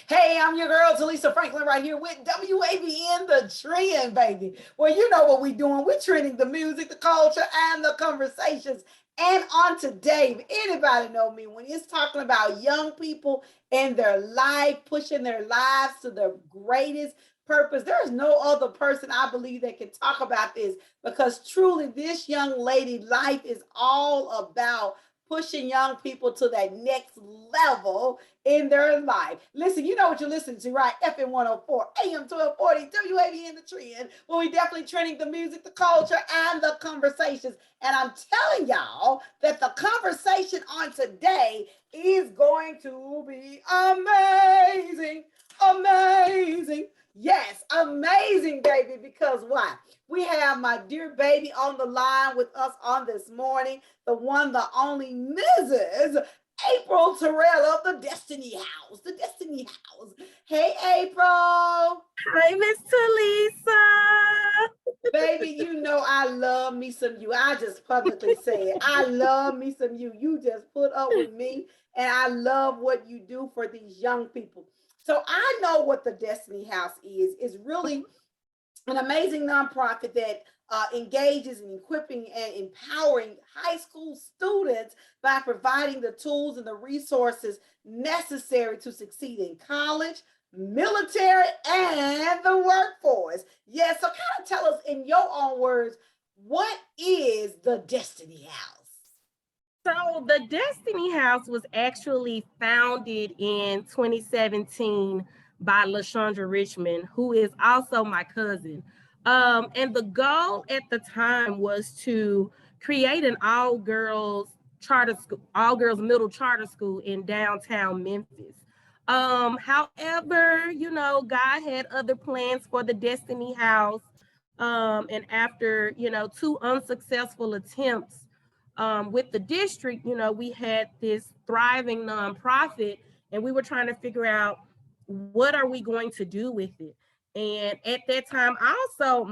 Hey, I'm your girl, Telisa Franklin, right here with WABN, the trend, baby. Well, you know what we're doing. We're trending the music, the culture, and the conversations. And on today, if anybody know me, when it's talking about young people and their life, pushing their lives to their greatest purpose, there is no other person I believe that can talk about this because truly this young lady life is all about pushing young people to that next level in their life. Listen, you know what you're listening to, right? FM 104, AM 1240, WAV in the trend, where we definitely trending the music, the culture, and the conversations. And I'm telling y'all that the conversation on today is going to be amazing. Amazing. Yes, amazing, baby. Because why? We have my dear baby on the line with us on this morning, the one, the only Mrs. April Terrell of the Destiny House. The Destiny House. Hey, April. Hi, Miss Telisa. Baby, you know I love me some you. I just publicly say it. I love me some you. You just put up with me, and I love what you do for these young people. So I know what the Destiny House is. It's really an amazing nonprofit that engages in equipping and empowering high school students by providing the tools and the resources necessary to succeed in college, military, and the workforce. Yes, so kind of tell us in your own words, what is the Destiny House? So, the Destiny House was actually founded in 2017 by LaShondra Richmond, who is also my cousin. And the goal at the time was to create an all girls middle charter school in downtown Memphis. However, God had other plans for the Destiny House. And after, two unsuccessful attempts with the district, we had this thriving nonprofit, and we were trying to figure out what are we going to do with it. And at that time, also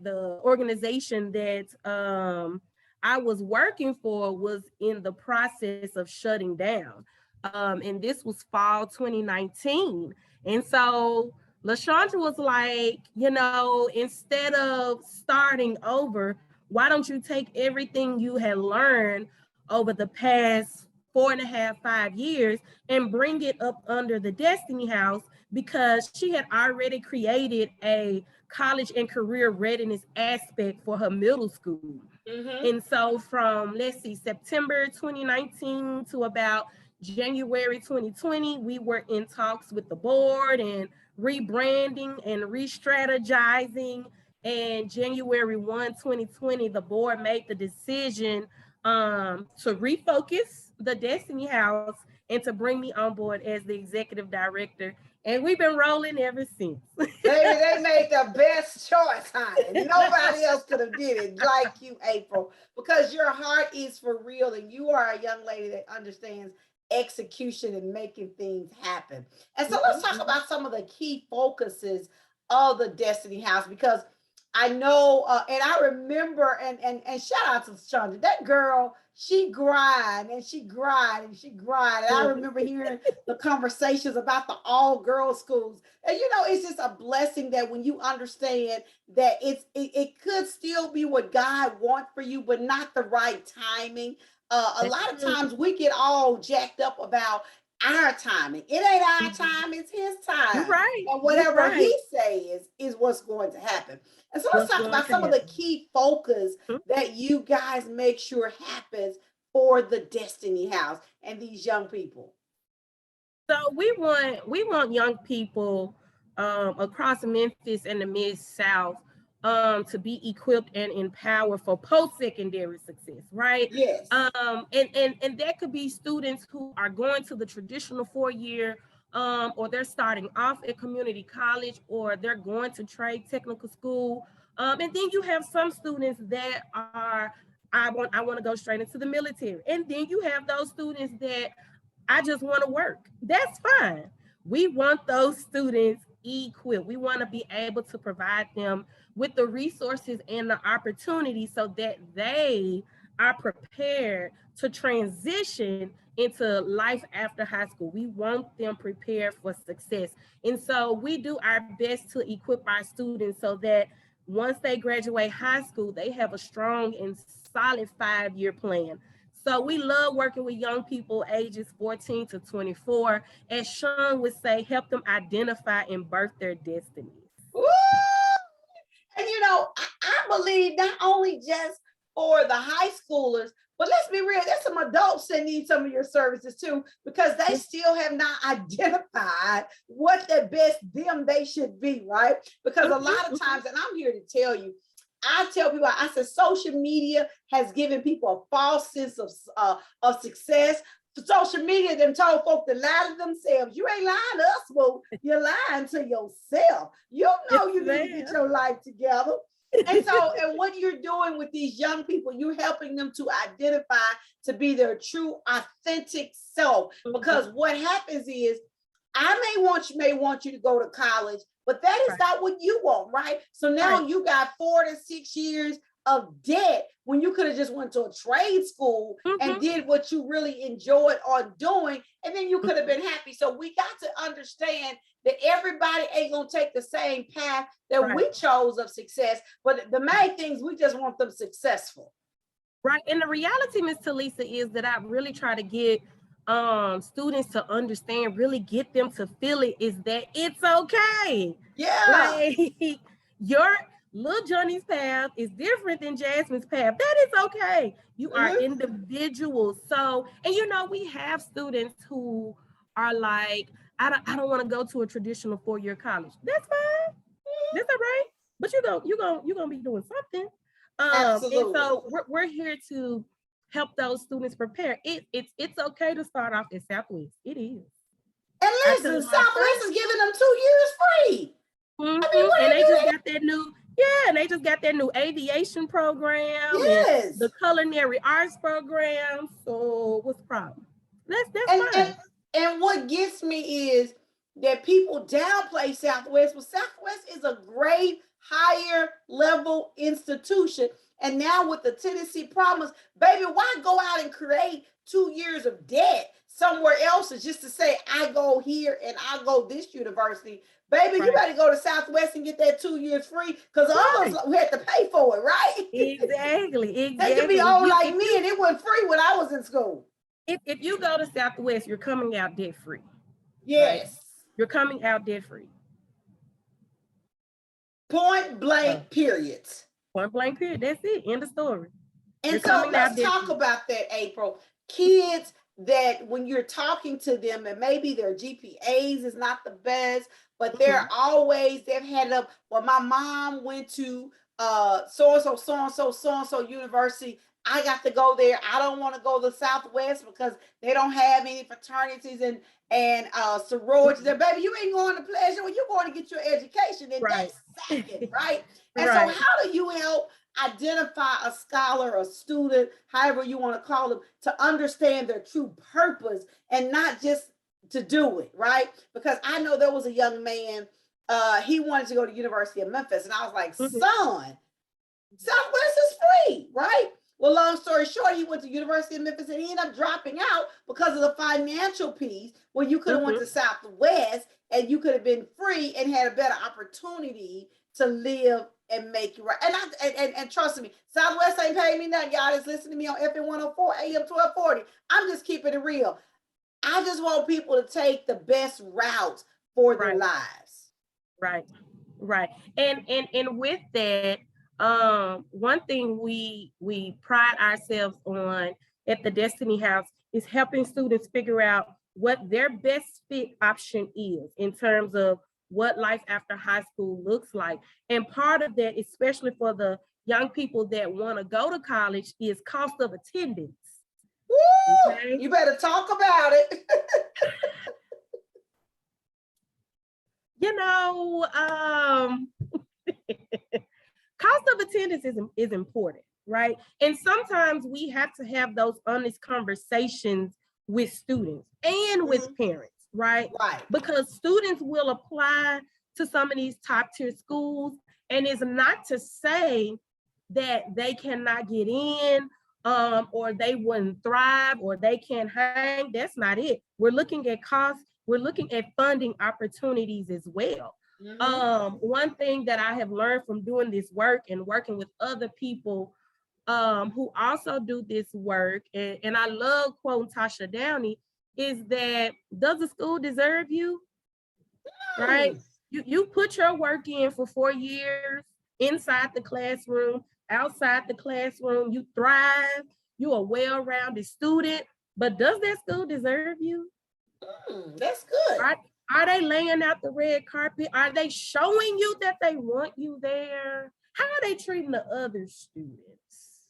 the organization that I was working for was in the process of shutting down. And this was fall 2019. And so LaShondra was like, instead of starting over, why don't you take everything you had learned over the past 4.5, 5 years and bring it up under the Destiny House, because she had already created a college and career readiness aspect for her middle school. Mm-hmm. And so from, let's see, September 2019 to about January 2020, we were in talks with the board and rebranding and re-strategizing. And January 1, 2020, the board made the decision to refocus the Destiny House and to bring me on board as the executive director. And we've been rolling ever since. Baby, they made the best choice, honey. Nobody else could have did it like you, April, because your heart is for real and you are a young lady that understands execution and making things happen. And so let's talk about some of the key focuses of the Destiny House because I know, and I remember, and shout out to Chandra, that girl, she grind and she grind and she grind. And I remember hearing the conversations about the all girls schools. And it's just a blessing that when you understand that it could still be what God wants for you, but not the right timing. A lot of times we get all jacked up about our timing. It ain't our time, it's his You're time. right. And whatever right. he says is what's going to happen. And so let's talk about some of the key focus that you guys make sure happens for the Destiny House and these young people. So we want young people across Memphis and the Mid-South to be equipped and empowered for post-secondary success, right? Yes. And that could be students who are going to the traditional 4-year, or they're starting off at community college, or they're going to trade technical school. And then you have some students that are, I want to go straight into the military. And then you have those students that I just want to work. That's fine. We want those students equipped. We want to be able to provide them with the resources and the opportunity so that they are prepared to transition into life after high school. We want them prepared for success. And so we do our best to equip our students so that once they graduate high school, they have a strong and solid 5-year plan. So we love working with young people ages 14 to 24. As Sean would say, help them identify and birth their destinies. Woo! And I believe not only just for the high schoolers, but let's be real, there's some adults that need some of your services too, because they still have not identified what the best them they should be, right? Because a lot of times, and I'm here to tell you, I tell people, I said, social media has given people a false sense of success. Social media then told folk to lie to themselves. You ain't lying to us, well, you're lying to yourself. You know you need to get your life together. And so, and what you're doing with these young people, you're helping them to identify to be their true, authentic self. Because what happens is, I may want you to go to college, but that is not what you want, right? So now you got 4 to 6 years of debt when you could have just went to a trade school and did what you really enjoyed on doing, and then you could have been happy. So we got to understand that everybody ain't gonna take the same path that we chose of success, but the main things, we just want them successful. Right, and the reality, Miss Telisa, is that I really try to get students to understand, really get them to feel it, is that it's okay. Yeah. Like your little Johnny's path is different than Jasmine's path. That is okay. You are individuals. So, and we have students who are like, I don't want to go to a traditional 4-year college. That's fine. That's all right. But you're gonna be doing something. Absolutely. And so we're here to help those students prepare. It's okay to start off at Southwest. It is. And listen, Southwest is giving them 2 years free. And they just got that new, and they just got their new aviation program, and the culinary arts program. So what's the problem? That's fine. And what gets me is that people downplay Southwest, but Southwest is a great higher level institution. And now with the Tennessee Promise, baby, why go out and create 2 years of debt somewhere else just to say, I go here and I go this university? Baby, you better go to Southwest and get that 2 years free, because others we had to pay for it, right? Exactly. They could be old like me, and it wasn't free when I was in school. If you go to Southwest, you're coming out debt free. Yes. Right? You're coming out debt free. Point blank, period. Point blank, period. That's it. End of story. And so let's talk about that, April. Kids that when you're talking to them, and maybe their GPAs is not the best, but they've had it up. Well, my mom went to so-and-so university. I got to go there. I don't want to go to Southwest because they don't have any fraternities and sororities. And baby, you ain't going to pleasure when you're going to get your education. And that's second, right? And so how do you help identify a scholar, a student, however you want to call them, to understand their true purpose and not just to do it, right? Because I know there was a young man, he wanted to go to University of Memphis, and I was like, son, Southwest is free, right? Well, long story short, he went to University of Memphis and he ended up dropping out because of the financial piece, where you could have went to Southwest and you could have been free and had a better opportunity to live and make it right. And trust me, Southwest ain't paying me nothing. Y'all just listen to me on FM 104 AM 1240. I'm just keeping it real. I just want people to take the best route for their lives. Right. And with that, one thing we pride ourselves on at the Destiny House is helping students figure out what their best fit option is in terms of what life after high school looks like. And part of that, especially for the young people that want to go to college, is cost of attendance. Woo! Okay? You better talk about it. Cost of attendance is important, right? And sometimes we have to have those honest conversations with students and with parents, right? Because students will apply to some of these top tier schools, and it's not to say that they cannot get in or they wouldn't thrive, or they can't hang. That's not it. We're looking at costs. We're looking at funding opportunities as well. One thing that I have learned from doing this work and working with other people who also do this work, and I love quoting Tasha Downey, is that does the school deserve you? Right? You put your work in for 4 years inside the classroom, outside the classroom, you thrive, you're a well-rounded student, but does that school deserve you? That's good. Are they laying out the red carpet? Are they showing you that they want you there? How are they treating the other students?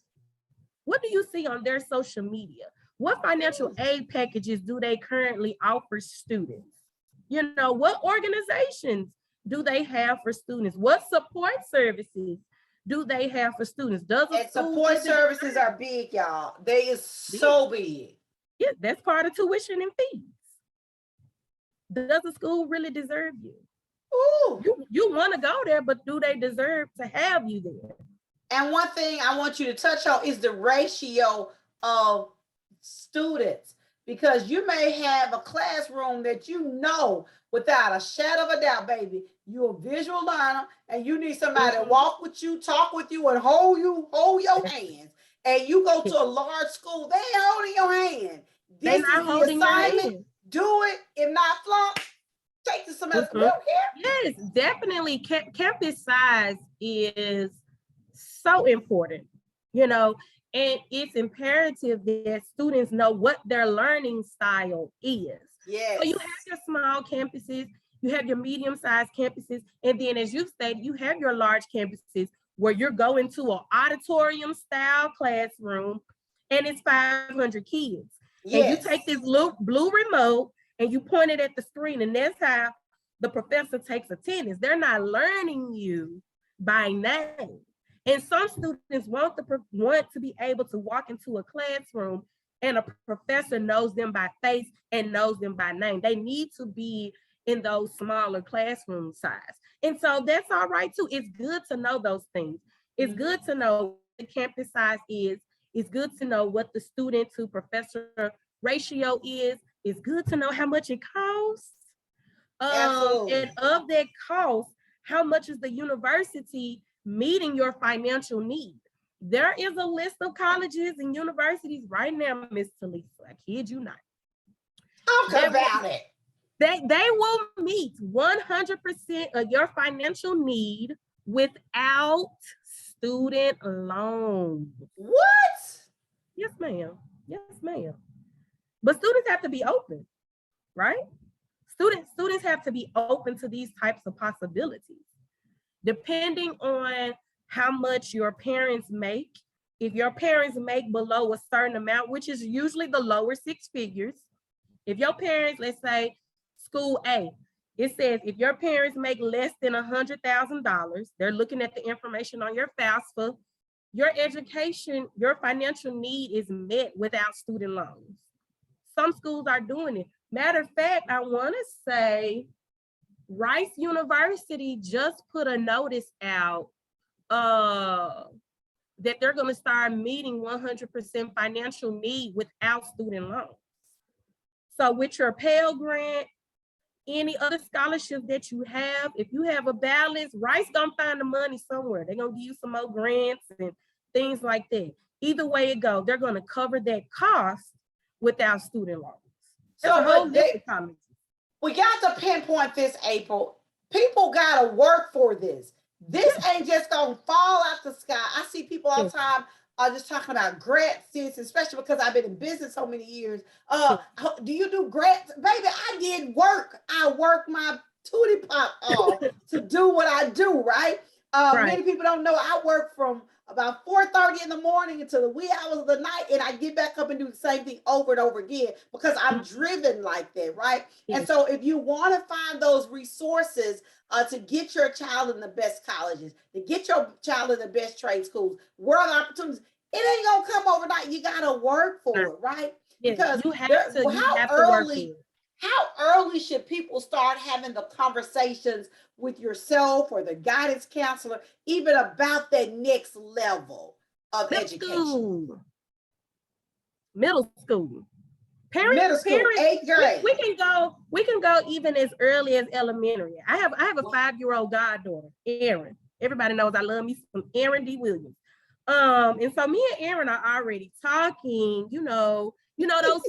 What do you see on their social media? What financial aid packages do they currently offer students? You know, what organizations do they have for students? What support services do they have for students? And support services are big, y'all. They is so big. Yeah, that's part of tuition and fees. Does the school really deserve you? Ooh. You want to go there, but do they deserve to have you there? And one thing I want you to touch on is the ratio of students, because you may have a classroom that you know without a shadow of a doubt, baby, you're a visual learner and you need somebody to walk with you, talk with you, and hold your hands. And you go to a large school, they ain't holding your hand. This is the assignment. Do it. If not, flunk, take to some other school here. Yes, definitely. Campus size is so important, you know, and it's imperative that students know what their learning style is. Yes. So you have your small campuses, you have your medium-sized campuses, and then as you stated, you have your large campuses where you're going to an auditorium-style classroom and it's 500 kids. Yes. And you take this blue remote and you point it at the screen, and that's how the professor takes attendance. They're not learning you by name. And some students want to be able to walk into a classroom and a professor knows them by face and knows them by name. They need to be in those smaller classroom size. And so that's all right too. It's good to know those things. It's good to know what the campus size is. It's good to know what the student to professor ratio is. It's good to know how much it costs. And of that cost, how much is the university meeting your financial need? There is a list of colleges and universities right now, Miss Telisa. I kid you not. Talk about it. They will meet 100% of your financial need without student loans. What? Yes, ma'am. Yes, ma'am. But students have to be open, right? Students have to be open to these types of possibilities. Depending on how much your parents make, if your parents make below a certain amount, which is usually the lower 6 figures, if your parents, let's say school A, it says if your parents make less than $100,000, they're looking at the information on your FAFSA, your education, your financial need is met without student loans. Some schools are doing it. Matter of fact, I want to say Rice University just put a notice out that they're going to start meeting 100% financial need without student loans. So with your Pell Grant, any other scholarships that you have, if you have a balance, Rice gonna find the money somewhere. They're gonna give you some more grants and things like that. Either way it goes, they're gonna cover that cost without student loans. So we got to pinpoint this, April. People gotta work for this. This ain't just gonna fall out the sky. I see people all the time just talking about grants, especially because I've been in business so many years. Do you do grants? Baby, I did work. I worked my tootie pop off to do what I do, right? Many people don't know I work from about 4:30 in the morning until the wee hours of the night, and I get back up and do the same thing over and over again because I'm driven like that, right? And so if you want to find those resources to get your child in the best colleges, to get your child in the best trade schools, world opportunities, it ain't gonna come overnight. You gotta work for it, right? Because how early should people start having the conversations with yourself or the guidance counselor, even about that next level of education? middle school. Middle school, Parents, eighth grade. we can go even as early as elementary. I have a 5-year-old goddaughter, Erin. Everybody knows I love me some Erin D. Williams. And so me and Erin are already talking, those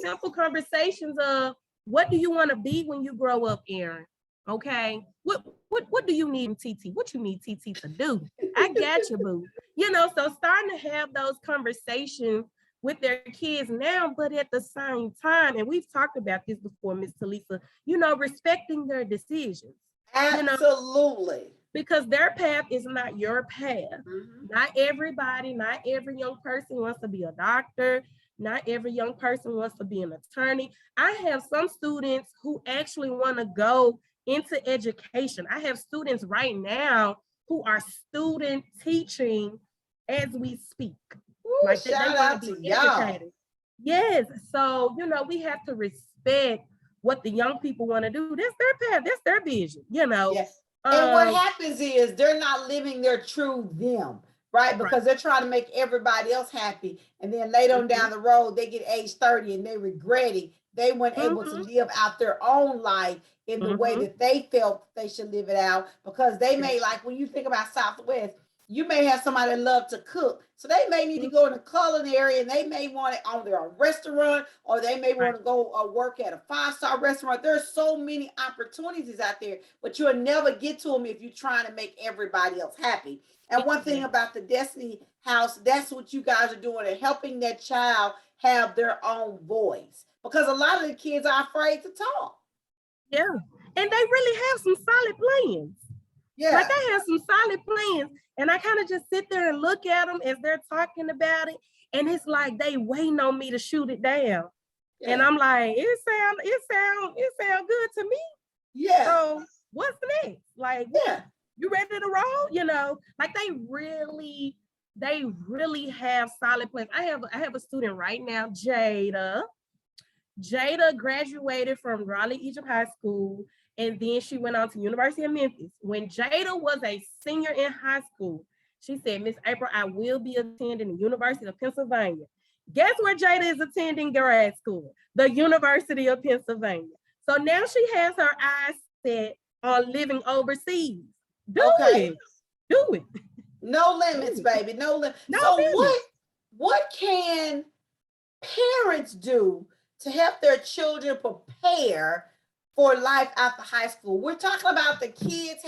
simple conversations of what do you want to be when you grow up, Erin? Okay. What do you need TT? What you need TT to do? I got you, boo. So starting to have those conversations with their kids now, but at the same time, and we've talked about this before, Miss Telisa, respecting their decisions. Absolutely. Because their path is not your path. Mm-hmm. Not every young person wants to be a doctor. Not every young person wants to be an attorney. I have some students who actually want to go into education. I have students right now who are student teaching as we speak. Ooh, Like shout they out want to be y'all. educated. Yes. So, we have to respect what the young people want to do. That's their path. That's their vision, Yes. And what happens is they're not living their true them, right? Because they're trying to make everybody else happy. And then later on down the road, they get age 30 and they regret it. They weren't able to live out their own life in the way that they felt they should live it out, because they may, like when you think about Southwest, you may have somebody that love to cook. So they may need to go in the culinary, and they may want to own their own restaurant, or they may want to go work at a 5-star restaurant. There's so many opportunities out there, but you'll never get to them if you're trying to make everybody else happy. And one thing about the Destiny House, that's what you guys are doing, and helping that child have their own voice, because a lot of the kids are afraid to talk. Yeah. And they really have some solid plans. Yeah. Like they have some solid plans. And I kind of just sit there and look at them as they're talking about it. And it's like they waiting on me to shoot it down. Yeah. And I'm like, it sound good to me. Yeah. So what's next? Like, you ready to roll? Like they really have solid plans. I have a student right now, Jada. Jada graduated from Raleigh Egypt High School, and then she went on to University of Memphis. When Jada was a senior in high school, she said, Miss April, I will be attending the University of Pennsylvania. Guess where Jada is attending grad school? The University of Pennsylvania. So now she has her eyes set on living overseas. Do it. No limits, baby. No limits. So what can parents do to help their children prepare for life after high school? We're talking about the kids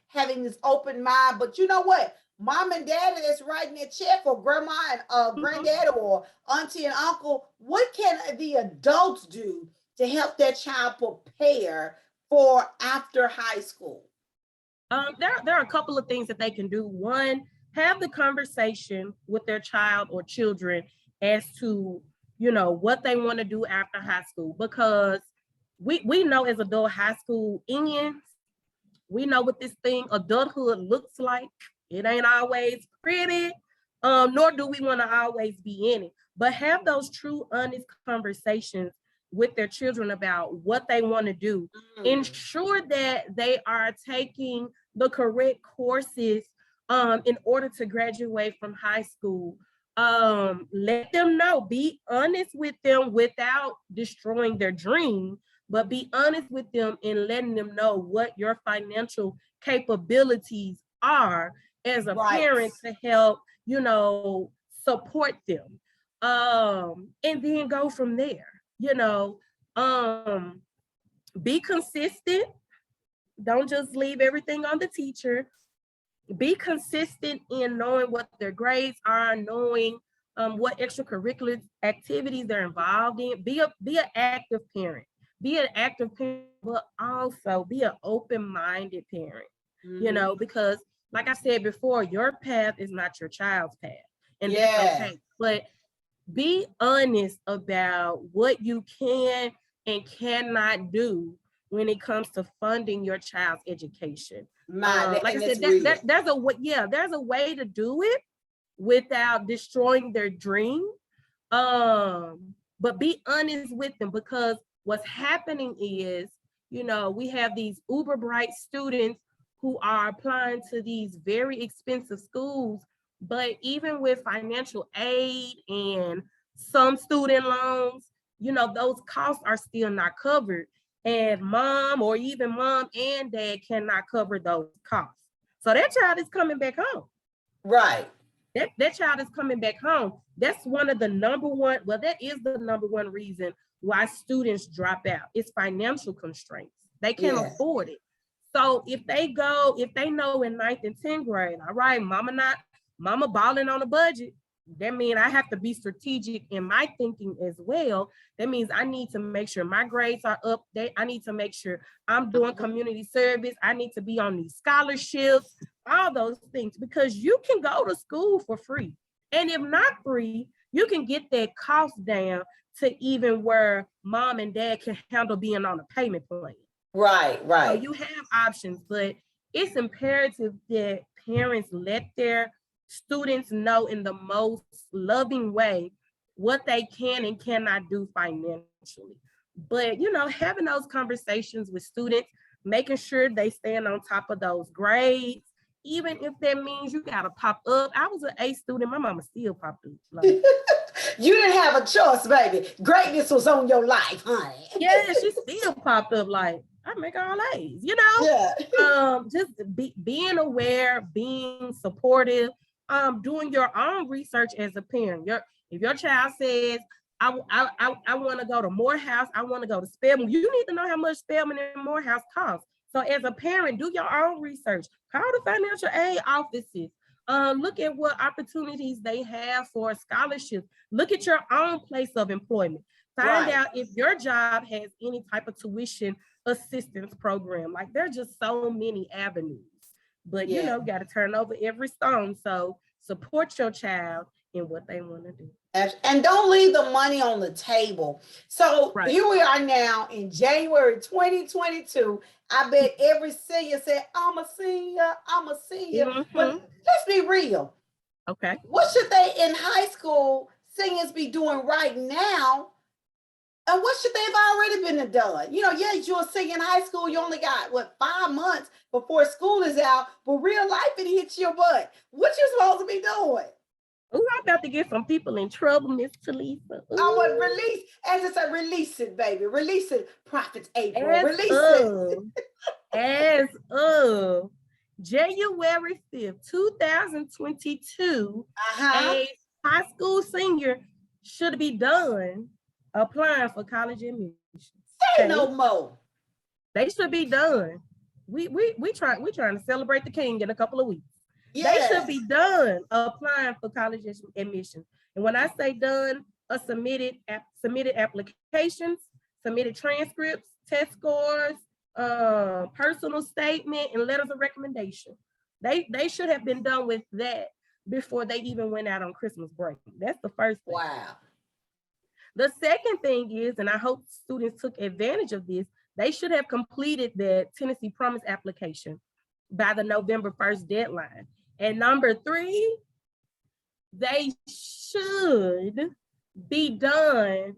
having this open mind, but you know what? Mom and daddy that's writing that check, or grandma and granddad, or auntie and uncle, what can the adults do to help their child prepare for after high school? There are a couple of things that they can do. One, have the conversation with their child or children as to what they want to do after high school, because we know as adult high school ends, we know what this thing adulthood looks like. It ain't always pretty, nor do we want to always be in it. But have those true, honest conversations with their children about what they want to do. Ensure that they are taking the correct courses in order to graduate from high school. Let them know, be honest with them without destroying their dream, but be honest with them and letting them know what your financial capabilities are as a parent to help, support them. And then go from there, be consistent. Don't just leave everything on the teacher. Be consistent in knowing what their grades are, knowing what extracurricular activities they're involved in. Be an active parent. Be an active parent, but also be an open-minded parent. Because like I said before, your path is not your child's path, and that's okay. But be honest about what you can and cannot do when it comes to funding your child's education. Like I said, there's a way to do it without destroying their dream. But be honest with them, because what's happening is, we have these uber bright students who are applying to these very expensive schools, but even with financial aid and some student loans, you know, those costs are still not covered. And mom or even mom and dad cannot cover those costs. So that child is coming back home. Right. That child is coming back home. That's one of the number one, well, that is the number one reason why students drop out. It's financial constraints. They can't afford it. So if they know in 9th and 10th grade, all right, mama balling on a budget, that means I have to be strategic in my thinking as well. That means I need to make sure my grades are up. I need to make sure I'm doing community service. I need to be on these scholarships, all those things, because you can go to school for free. And if not free, you can get that cost down to even where mom and dad can handle being on a payment plan. Right, right. So you have options, but it's imperative that parents let their students know in the most loving way what they can and cannot do financially. But, you know, having those conversations with students, making sure they stand on top of those grades, even if that means you got to pop up. I was an A student. My mama still popped up. Like, you didn't have a choice, baby. Greatness was on your life, honey. Yeah, she still popped up like, I make all A's, you know? Yeah. Just being aware, being supportive, doing your own research as a parent. If your child says, I want to go to Morehouse, I want to go to Spelman, you need to know how much Spelman and Morehouse cost. So as a parent, do your own research. Call the financial aid offices. Look at what opportunities they have for scholarships. Look at your own place of employment. Find out if your job has any type of tuition assistance program. Like, there's just so many avenues. But you know, got to turn over every stone. So support your child in what they want to do. And don't leave the money on the table. So here we are now in January 2022. I bet every senior said, I'm a senior. But let's be real. Okay. What should they in high school seniors be doing right now? And what should they've already been done? You know, you're a senior in high school. You only got, 5 months before school is out. But real life, it hits your butt. What you supposed to be doing? Oh, I'm about to get some people in trouble, Miss Telisa. I want release, as I said, release it, baby. Release it, Prophet April. Release it. As of January 5th, 2022, a high school senior should be done applying for college admissions. Say no more. They should be done. We trying to celebrate the king in a couple of weeks. They should be done applying for college admissions. And when I say done, submitted applications, submitted transcripts, test scores, personal statement, and letters of recommendation. They should have been done with that before they even went out on Christmas break. That's the first thing. Wow. The second thing is, and I hope students took advantage of this, they should have completed the Tennessee Promise application by the November 1st deadline. And number 3, they should be done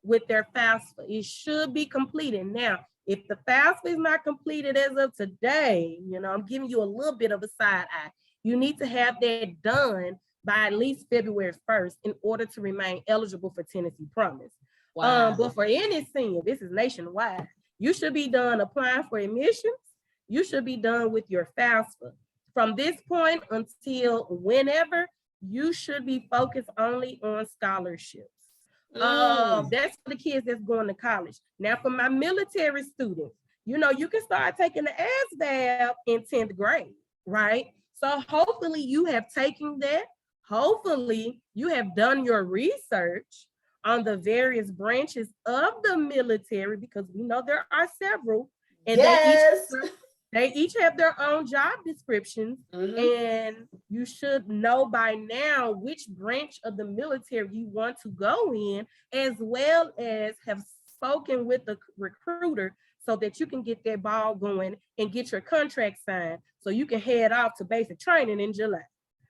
with their FAFSA. It should be completed. Now, if the FAFSA is not completed as of today, you know, I'm giving you a little bit of a side eye. You need to have that done by at least February 1st in order to remain eligible for Tennessee Promise. Wow. But for any senior, this is nationwide, you should be done applying for admissions. You should be done with your FAFSA. From this point until whenever, you should be focused only on scholarships. That's for the kids that's going to college. Now, for my military students, you know, you can start taking the ASVAB in 10th grade, right? So hopefully you have taken that. Hopefully you have done your research on the various branches of the military, because we know there are several. And they each have their own job descriptions, and you should know by now which branch of the military you want to go in, as well as have spoken with the recruiter so that you can get that ball going and get your contract signed so you can head off to basic training in July.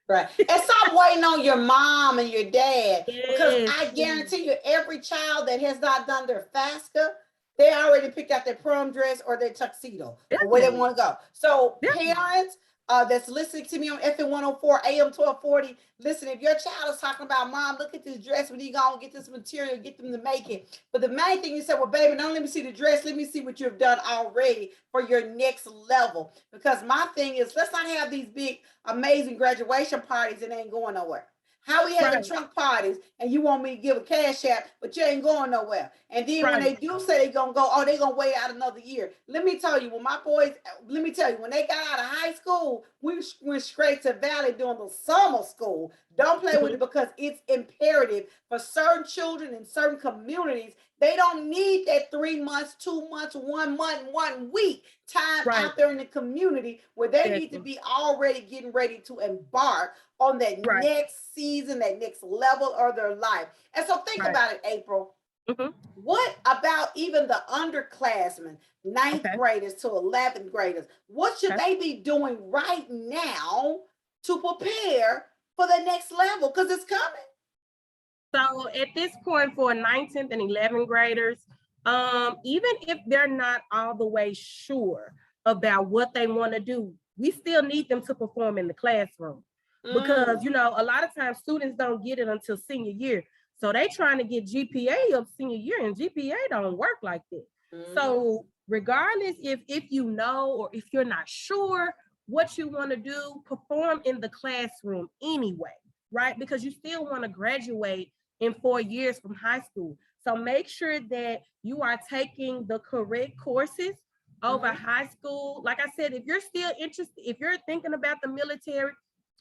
Right. And stop waiting on your mom and your dad, because I guarantee you every child that has not done their FAFSA, they already picked out their prom dress or their tuxedo or where they want to go. So parents, that's listening to me on FM 104 AM 1240. Listen, if your child is talking about, Mom, look at this dress, when you go get this material, get them to make it. But the main thing you said, well, baby, don't let me see the dress. Let me see what you've done already for your next level. Because my thing is, let's not have these big, amazing graduation parties and ain't going nowhere. How we having Right. trunk parties and you want me to give a cash app, but you ain't going nowhere. And then when Right. they do say they gonna go, oh, they gonna wait out another year. Let me tell you, when my boys, let me tell you, when they got out of high school, we went straight to Valley doing the summer school. Don't play with Mhm. it because it's imperative for certain children in certain communities. They don't need that 3 months, 2 months, 1 month, 1 week time Right. out there in the community where they need to Definitely. be already getting ready to embark on that Right. next season, that next level of their life. And so think Right. about it, April. Hmm. What about even the underclassmen, ninth Okay. graders to 11th graders? What should Okay. they be doing right now to prepare for the next level? Because it's coming. So at this point for 19th and 11th graders, even if they're not all the way sure about what they want to do, we still need them to perform in the classroom because, Mm, a lot of times students don't get it until senior year. So they trying to get GPA up senior year, and GPA don't work like that. mm-hmm. So regardless if you know or if you're not sure what you want to do, perform in the classroom anyway, right? Because you still want to graduate in 4 years from high school. So make sure that you are taking the correct courses over Mm-hmm. high school. Like I said, if you're still interested, if you're thinking about the military,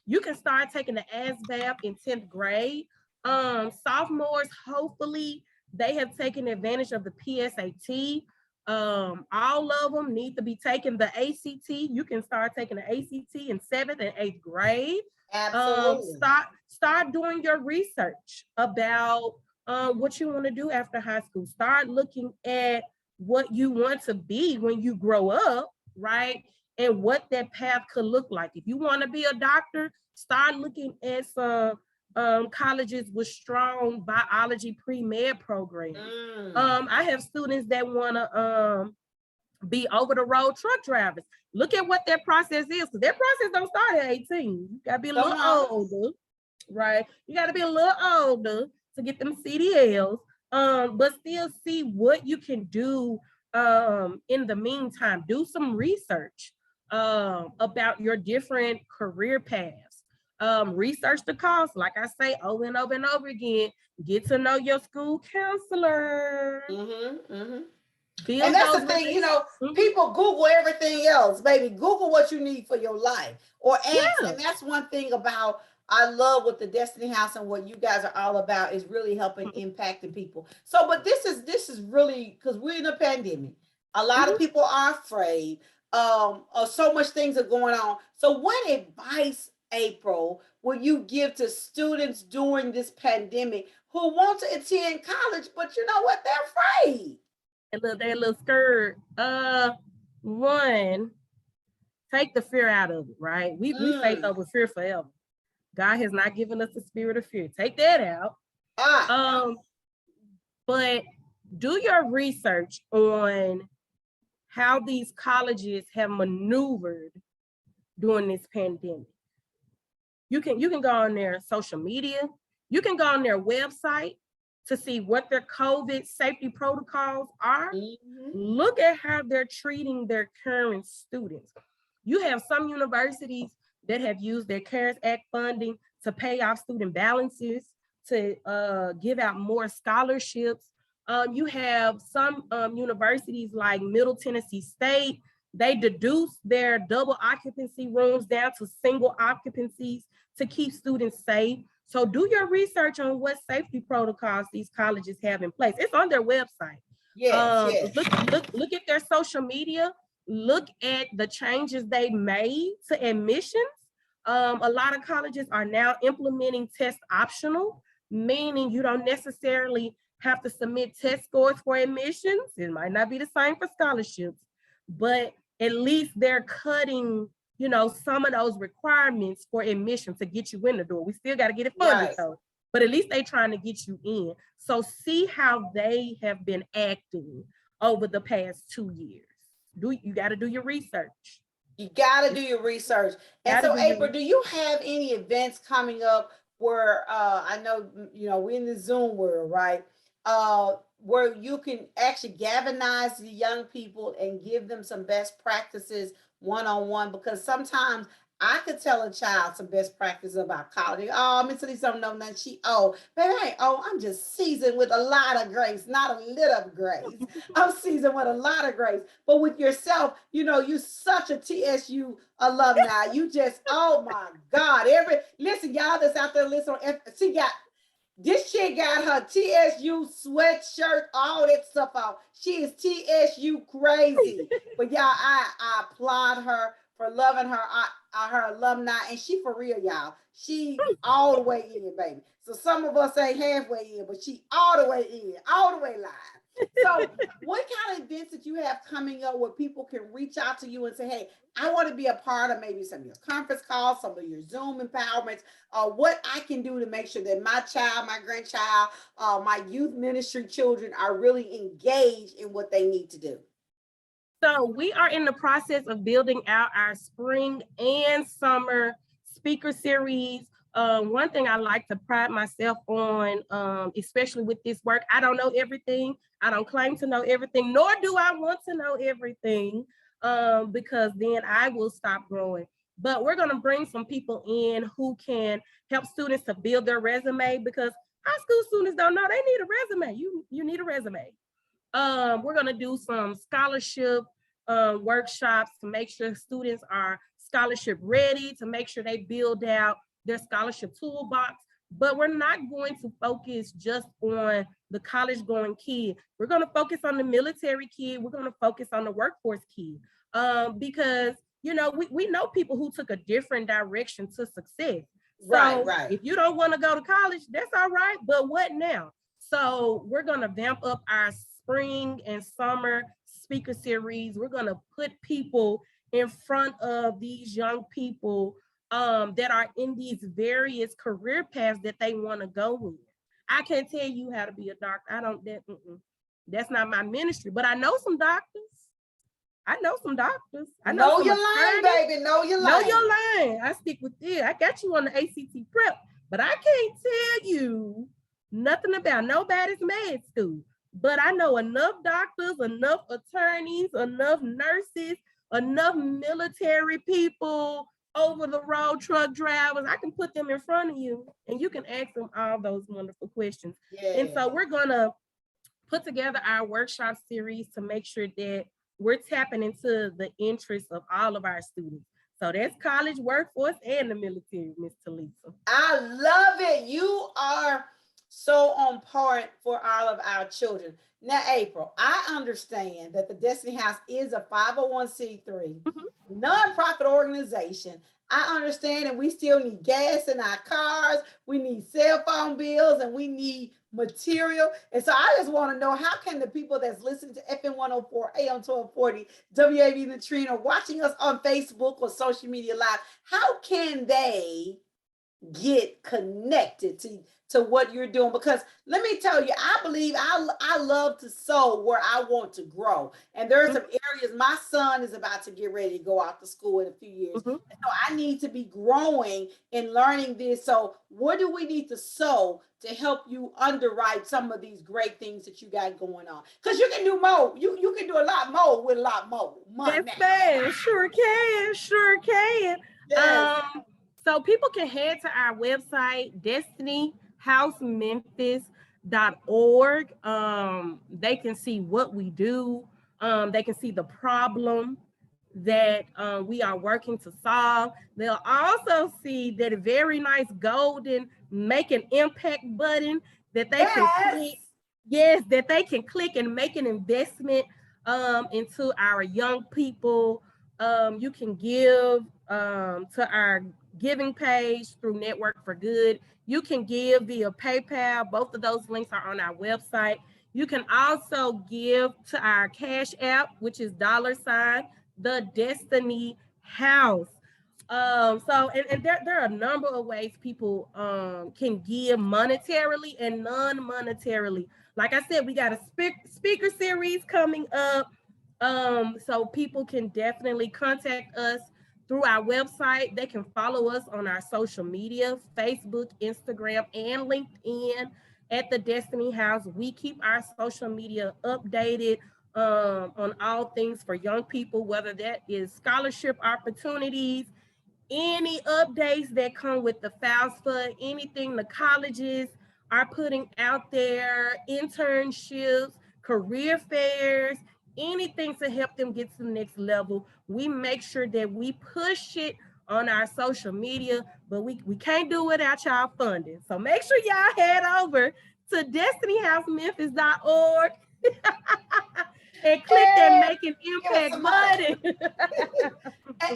you can start taking the ASVAB in 10th grade. Sophomores, hopefully, they have taken advantage of the PSAT. All of them need to be taking the ACT. You can start taking the ACT in 7th and 8th grade. Absolutely. Start doing your research about what you want to do after high school. Start looking at what you want to be when you grow up, right? And what that path could look like. If you want to be a doctor, start looking at some colleges with strong biology pre-med programs. Mm. I have students that want to be over the road truck drivers. Look at what their process is, because their process don't start at 18. You gotta be a Come little on. older, right? You gotta be a little older to get them CDLs, but still see what you can do in the meantime. Do some research about your different career paths. Research the cost, like I say over and over and over again. Get to know your school counselor. Mm-hmm. Mm-hmm. And Build that's the those thing, relationships. people Google everything else, baby. Google what you need for your life or ask. Yeah. And that's one thing about I love what the Destiny House and what you guys are all about is really helping impacting people. So, but this is really because we're in a pandemic. A lot of Mhm. people are afraid. Of so much things are going on. So, what advice, April, will you give to students during this pandemic who want to attend college, but you know what? They're afraid. They little skirt. One, take the fear out of it, right? We faith Mm. over fear forever. God has not given us the spirit of fear. Take that out. Ah, Um, but do your research on how these colleges have maneuvered during this pandemic. You can go on their social media, you can go on their website to see what their COVID safety protocols are. mhm. Look at how they're treating their current students. You have some universities that have used their CARES Act funding to pay off student balances, to give out more scholarships. You have some universities like Middle Tennessee State, they deduce their double occupancy rooms down to single occupancies to keep students safe. So do your research on what safety protocols these colleges have in place. It's on their website. Yes, yes. Look at their social media. Look at the changes they made to admissions. A lot of colleges are now implementing test optional, meaning you don't necessarily have to submit test scores for admissions. It might not be the same for scholarships, but at least they're cutting, some of those requirements for admission to get you in the door. We still got to get it funded Right. though, but at least they trying to get you in. So see how they have been acting over the past 2 years. You got to do your research. You got to do your research. And Got to so, do your April, research. do you have any events coming up where I know we're in the Zoom world, right? Where you can actually galvanize the young people and give them some best practices one on one, because sometimes I could tell a child some best practices about college. Oh, Miss Lisa don't know nothing. She baby, I ain't I'm just seasoned with a lot of grace, not a little of grace. I'm seasoned with a lot of grace. But with yourself, you such a TSU alumni. You just, oh my God. Listen, y'all that's out there listening, she got this chick got her TSU sweatshirt, all that stuff out. She is TSU crazy. But y'all, I applaud her for loving her alumni, and she for real, y'all. She all the way in, baby. So some of us ain't halfway in, but she all the way in, all the way live. So, what kind of events that you have coming up where people can reach out to you and say, "Hey, I want to be a part of maybe some of your conference calls, some of your Zoom empowerments, what I can do to make sure that my child, my grandchild, my youth ministry children are really engaged in what they need to do." So we are in the process of building out our spring and summer speaker series. One thing I like to pride myself on, especially with this work, I don't know everything. I don't claim to know everything, nor do I want to know everything, because then I will stop growing. But we're going to bring some people in who can help students to build their resume, because high school students don't know they need a resume. You need a resume. We're going to do some scholarship workshops to make sure students are scholarship ready, to make sure they build out their scholarship toolbox. But we're not going to focus just on the college going kid. We're going to focus on the military kid. We're going to focus on the workforce kid, because we know people who took a different direction to success. Right, So right. if you don't want to go to college, that's all right. But what now? So we're going to vamp up our spring and summer speaker series. We're going to put people in front of these young people, that are in these various career paths that they want to go in. I can't tell you how to be a doctor. I don't, that's not my ministry, but I know some doctors. I know some doctors. I know Know some your line, attorneys. baby. Know your Know line. your line. I stick with it. I got you on the ACT prep, but I can't tell you nothing about nobody's med school. But I know enough doctors, enough attorneys, enough nurses, enough military people, over the road truck drivers. I can put them in front of you and you can ask them all those wonderful questions. Yeah. And so we're going to put together our workshop series to make sure that we're tapping into the interests of all of our students. So that's college, workforce, and the military, Miss Telisa. I love it. You are so on point for all of our children. Now, April, I understand that the Destiny House is a 501c3 nonprofit organization. I understand that we still need gas in our cars, we need cell phone bills, and we need material. And so I just want to know, how can the people that's listening to FM 104 AM 1240 WAB The Trina, or watching us on Facebook or social media live, how can they get connected to what you're doing? Because let me tell you, I believe I love to sow where I want to grow, and there are some areas. My son is about to get ready to go out to school in a few years, so I need to be growing and learning this. So what do we need to sow to help you underwrite some of these great things that you got going on? Because you can do more. You can do a lot more with a lot more money. That's fast. Sure can. Sure can. Yes. So people can head to our website, destinyhousememphis.org. They can see what we do. They can see the problem that we are working to solve. They'll also see that very nice golden make an impact button that they can click. Yes, that they can click and make an investment into our young people. You can give to our giving page through Network for Good. You can give via PayPal. Both of those links are on our website. You can also give to our Cash App, which is $ the Destiny House. And there are a number of ways people can give monetarily and non-monetarily. Like I said, we got a speaker series coming up. So people can definitely contact us through our website. They can follow us on our social media, Facebook, Instagram, and LinkedIn at the Destiny House. We keep our social media updated on all things for young people, whether that is scholarship opportunities, any updates that come with the FAFSA, anything the colleges are putting out there, internships, career fairs, anything to help them get to the next level. We make sure that we push it on our social media, but we can't do it without y'all funding. So make sure y'all head over to destinyhousememphis.org and click that And make an give us impact some money. button.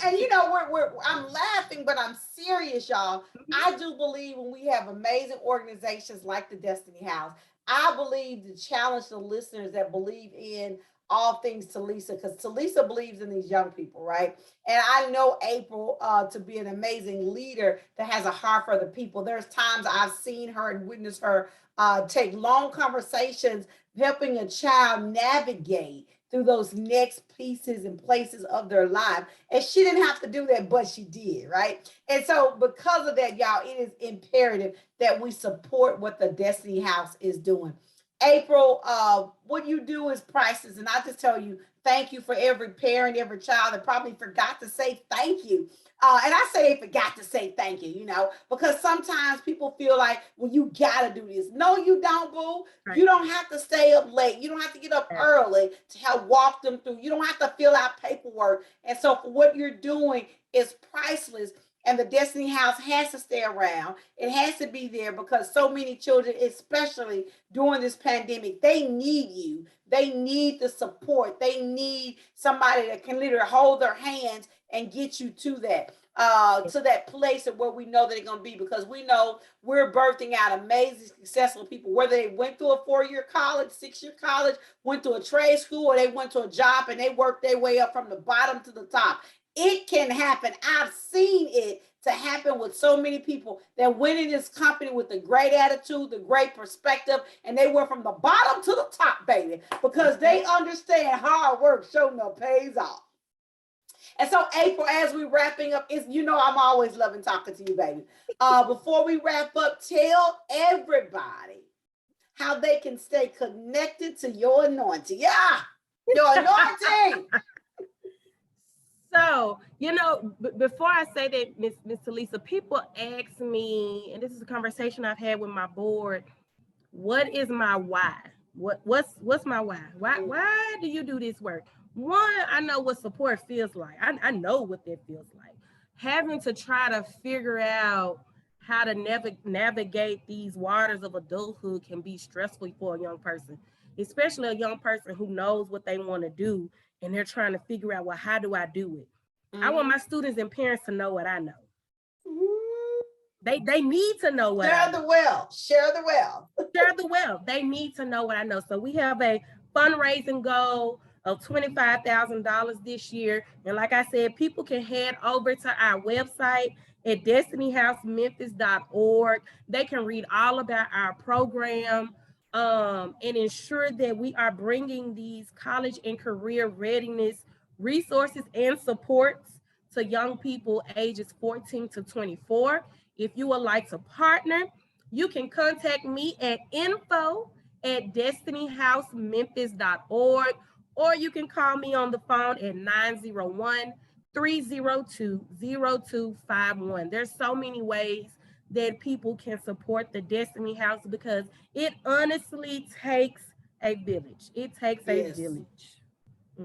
And you know, I'm laughing, but I'm serious, y'all. I do believe when we have amazing organizations like the Destiny House, I believe to challenge the listeners that believe in all things Telisa, because Telisa believes in these young people, right? And I know April to be an amazing leader that has a heart for the people. There's times I've seen her and witnessed her take long conversations helping a child navigate through those next pieces and places of their life. And she didn't have to do that, but she did, right? And so, because of that, y'all, it is imperative that we support what the Destiny House is doing. April, what you do is priceless. And I just tell you, thank you for every parent, every child that probably forgot to say thank you. And I say they forgot to say thank you, because sometimes people feel like, well, you got to do this. No, you don't, boo. Right. You don't have to stay up late. You don't have to get up early to help walk them through. You don't have to fill out paperwork. And so, for what you're doing is priceless. And the Destiny House has to stay around. It has to be there because so many children, especially during this pandemic, they need you. They need the support. They need somebody that can literally hold their hands and get you to that place of where we know that they're going to be, because we know we're birthing out amazing, successful people, whether they went through a 4-year college, 6-year college, went to a trade school, or they went to a job and they worked their way up from the bottom to the top. It can happen. I've seen it to happen with so many people that went in this company with a great attitude, the great perspective, and they went from the bottom to the top, baby, because they understand hard work showing up pays off. And so, April, as we wrapping up, I'm always loving talking to you, baby. Before we wrap up, tell everybody how they can stay connected to your anointing. Yeah, your anointing. So, before I say that, Miss Telisa, people ask me, and this is a conversation I've had with my board, what is my why? What's my why? Why do you do this work? One, I know what support feels like. I know what that feels like. Having to try to figure out how to navigate these waters of adulthood can be stressful for a young person, especially a young person who knows what they want to do and they're trying to figure out, well, how do I do it? I want my students and parents to know what I know. They need to know what I know. Share the wealth. Share the wealth. Share the wealth. They need to know what I know. So we have a fundraising goal of $25,000 this year. And like I said, people can head over to our website at destinyhousememphis.org. They can read all about our program and ensure that we are bringing these college and career readiness resources and supports to young people ages 14 to 24. If you would like to partner, you can contact me at info@destinyhousememphis.org, or you can call me on the phone at 901-302-0251. There's so many ways that people can support the Destiny House because it honestly takes a village. It takes a village.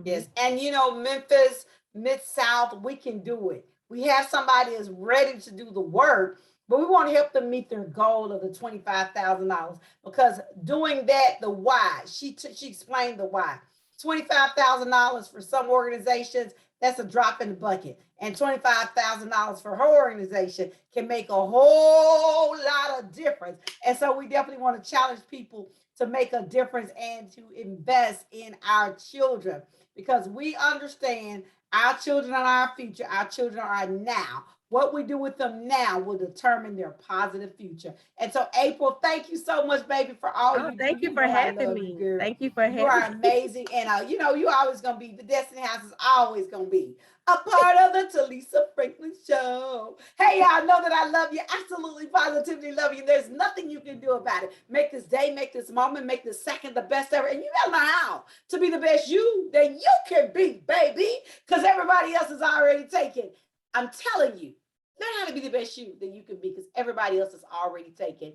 Yes. And Memphis, Mid-South, we can do it. We have somebody that's ready to do the work, but we want to help them meet their goal of the $25,000, because doing that, the why, she explained the why. $25,000 for some organizations, that's a drop in the bucket. And $25,000 for her organization can make a whole lot of difference. And so we definitely want to challenge people to make a difference and to invest in our children, because we understand Our children are our future. Our children are now. What we do with them now will determine their positive future. And so, April, thank you so much, baby, for all Oh, you do. thank you You for know I having love you, me. girl. Thank you for You having are amazing. And, you always going to be, the Destiny House is always going to be a part of the Telisa Franklin Show. Hey, y'all know that I love you. Absolutely, positively love you. There's nothing you can do about it. Make this day, make this moment, make this second the best ever. And you got to know how to be the best you that you can be, baby, because everybody else is already taken. I'm telling you, learn how to be the best you that you can be because everybody else is already taken.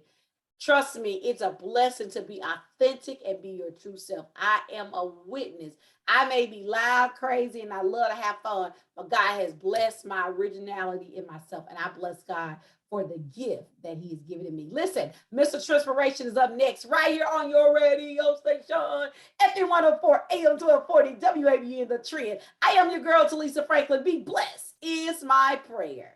Trust me, it's a blessing to be authentic and be your true self. I am a witness. I may be loud, crazy, and I love to have fun, but God has blessed my originality in myself, and I bless God for the gift that He has given to me. Listen, Mr. Transpiration is up next, right here on your radio station, FM 104 AM 1240 WABN The Trend. I am your girl, Telisa Franklin. Be blessed is my prayer.